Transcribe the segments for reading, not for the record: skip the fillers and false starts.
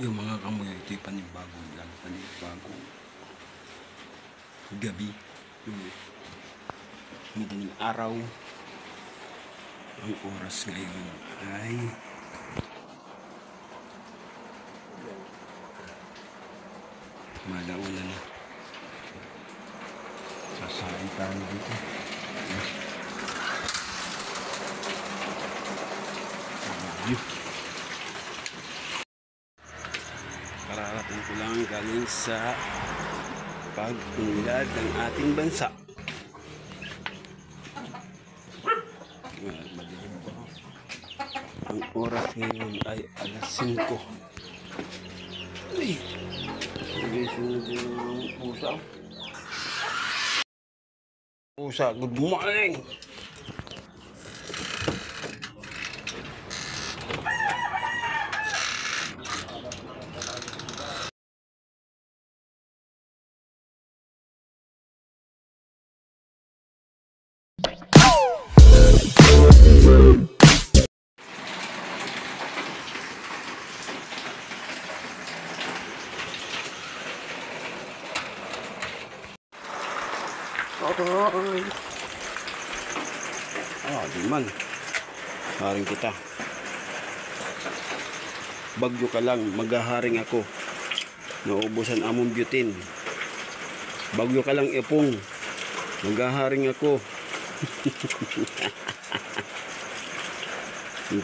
Yung mga kamoy, ito'y panibagong lang, panibagong gabi. Yung madaling araw. Ang oras ngayon ay malauna na. Sasain tayo dito. Kararating ko lang galing sa pag-unlad ng ating bansa. Madilim ba? Ang oras ngayon ay alas 5. Ay! Nagising din ang pusa. Pusa, good morning! Di man. Haring kita. Bagyo ka lang, maghaharing ako. Nauubusan among butane. Bagyo ka lang, ipong. Maghaharing ako.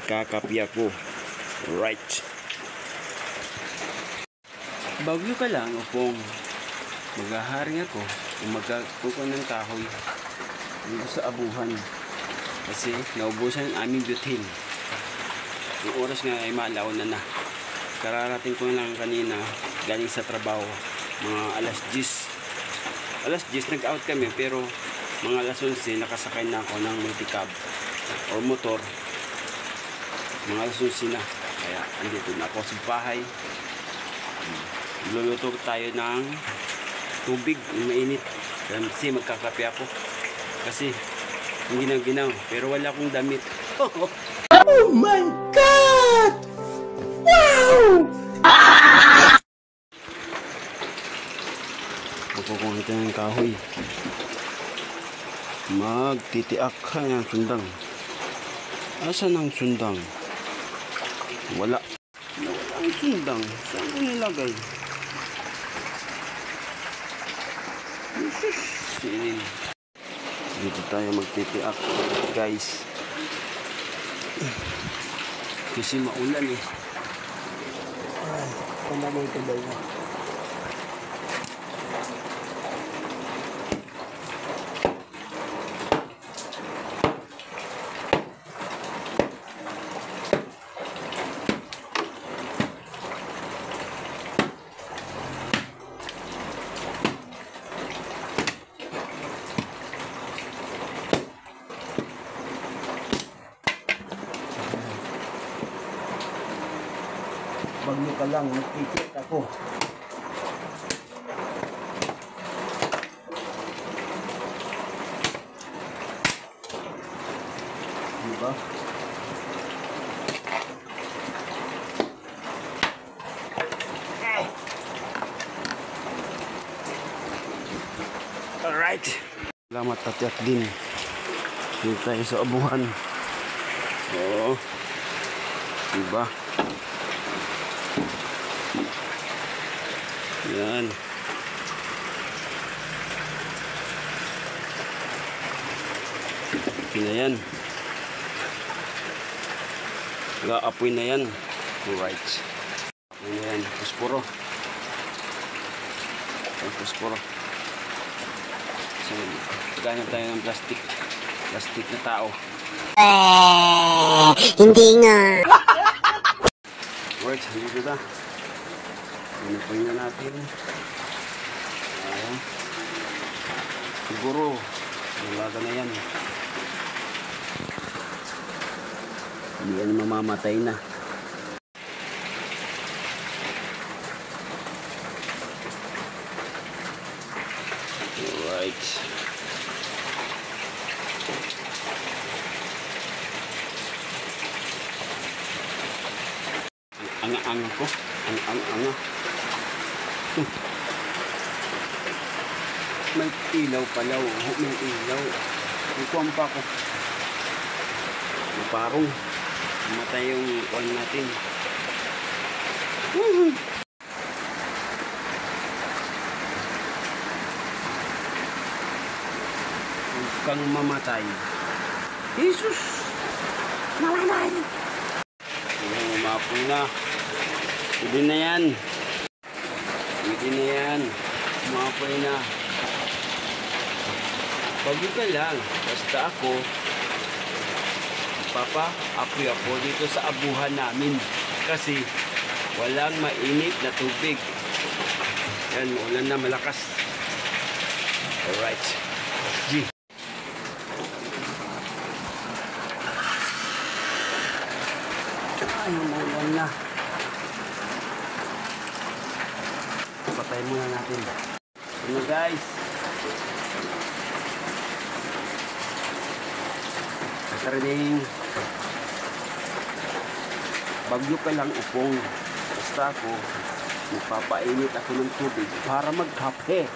Kakapi ako. Right. Bagyo ka lang, ipong. Maghaharing ako. Magkakukon ng kahoy. Dito sa abuhan. Kasi naubusan ang aming butane. Yung oras nga ay malaw na na. Kararating ko lang kanina galing sa trabaho. Mga alas 10. Alas 10 nag-out kami pero mga alas 11 nakasakay na ako ng multicab or motor. Mga alas 11 na. Kaya andito na ako sa bahay. Luluto tayo ng tubig na mainit. Kasi magkakape ako. Kasi ang ginaw-ginaw. Pero wala akong damit. Oh my God! Wow! Makukuha tayo ng kahoy. Magtitiak ka ng sundang. Asan ang sundang? Wala. Nawala ang sundang. Saan ko nilagay? Sinin. Dito tayo magtitiak, guys. Kasi maulan eh. Ay, panamoy ito ba yun? Bagyo ka lang, nagtitiak ako. Diba? Alright. Salamat tatiak din. Dito tayo sa abuhan. Oo. Diba? Yan. Okay na yan. Gaapoy na yan. Alright. Apoy na yan. Pusporo. Pusporo. So, ganyan tayo ng plastic. Plastic na tao. Hindi nga. Alright, dito na. Pinapoy na natin. Ayan. Siguro, nalaga na yan. Hindi yan mamamatay na. Alright. Ang ko. Ang may ilaw pala, oh. May ilaw. Ikuan pa ko. May parong. Matay yung kuan natin. Huwag kang mamatay. Jesus! Mamatay! Umapoy na. Pwede na yan. Pwede na yan. Umapoy na. Bago ka lang. Basta ako, apoy ako dito sa abuhan namin. Kasi walang mainit na tubig. Yan, ulan na malakas. Alright. G. Ay, umulan na. Patay muna natin. Ano guys? Kasaring bagyo ka lang upong. Basta ako, magpapainit ako ng tubig para magkape.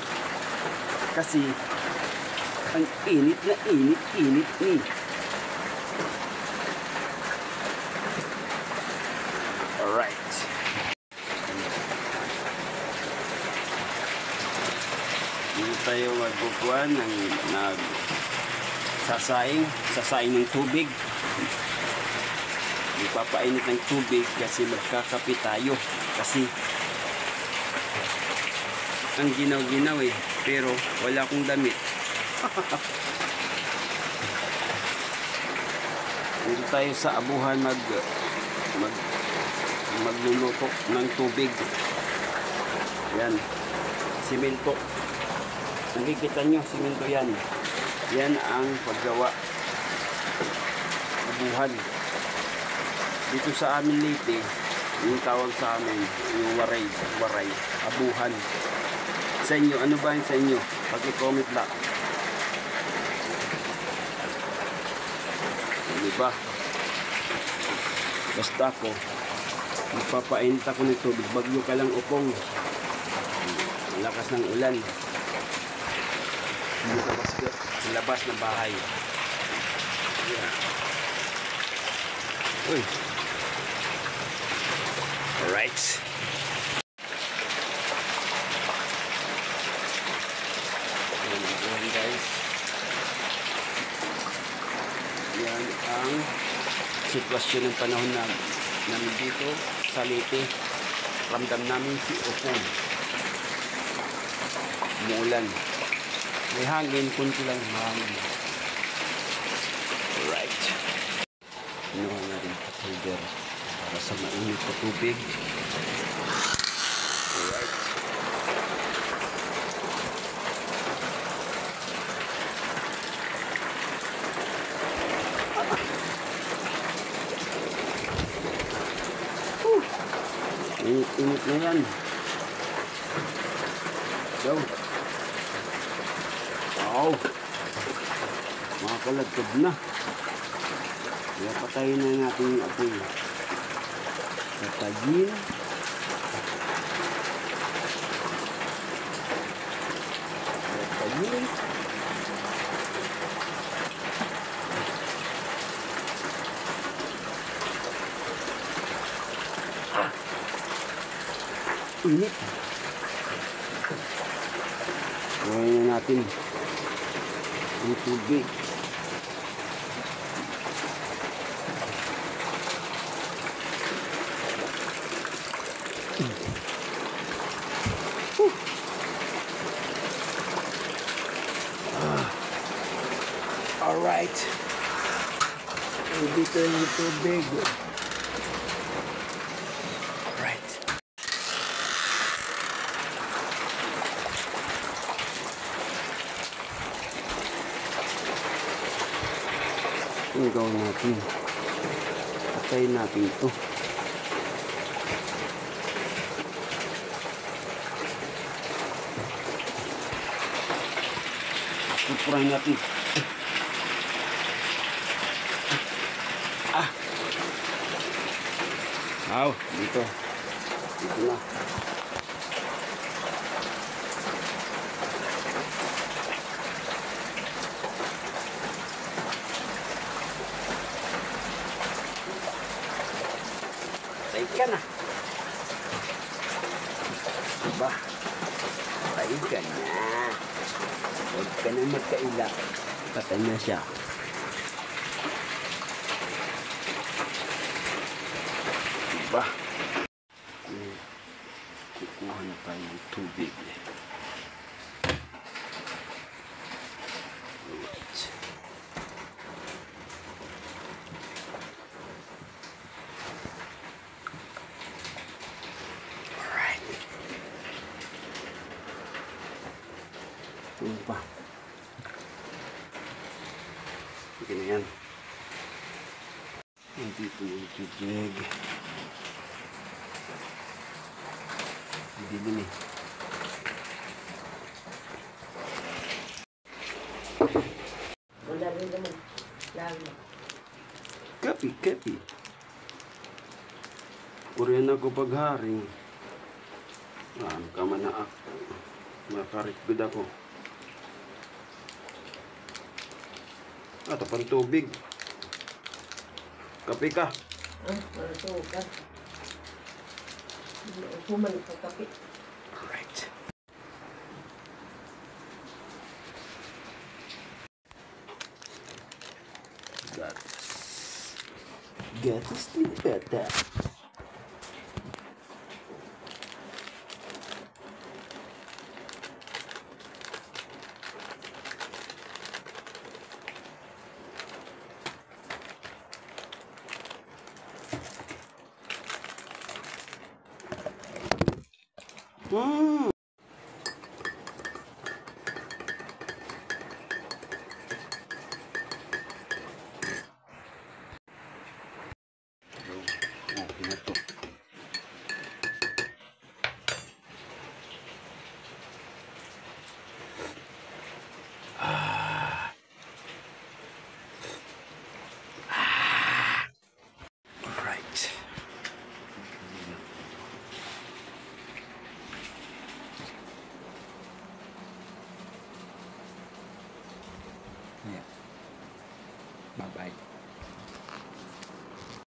Kasi ang init na init ni. Alright. Dito tayo magbukuan ng sasaing ng tubig. Ipapainit ng tubig kasi magkakape tayo. Kasi ang ginaw-ginaw eh, pero wala akong damit. Dito tayo sa abuhan magluluto ng tubig. Yan, simento. Nakikita nyo, simento yan. Yan ang paggawa. Abuhan. Dito sa amin Leyte, yung tawag sa amin, yung waray, abuhan. Sa inyo, ano ba yung sa inyo? Pag-comment lang. Diba? Basta ako, magpapainit ako ng tubig. Bagyo ka lang upong. Ang lakas ng ulan. Sa labas ng bahay. Yeah. Uy. Alright. Ayan guys. Yan ang sitwasyon ng panahon namin dito sa Leyte. Ramdam namin si upong. Umuulan. May hangin, kunti lang hangin. Alright. Inuha na rin holder para sa mainit na tubig. Alright. Init na yan. Go. Wow. Makakalagkad na. Kaya patayin na natin yung apoy. Patayin. Patayin. Init. Gawin na natin ang tubig. Alright. Dito yung tubig. Alright. Ang gawin natin. Patayin natin ito. Pupurahin natin. Aw, dito. Ito na. Patay ka na. Diba? Patay ka na. Huwag ka na magkaila. Patay na siya. Diba? Kukuha na tayo ng tubig. Alright. Ano pa? Sige na yan. Hindi po yung tubig. Dilim eh. Wala rin naman. Lalo. Kapi. Kuriyan ako pagharing. Ano ka man na ako. Makarikbid ako. Tapan tubig. Kapi ka. Marasukan. Human ka kape. Alright. Gatas din bata.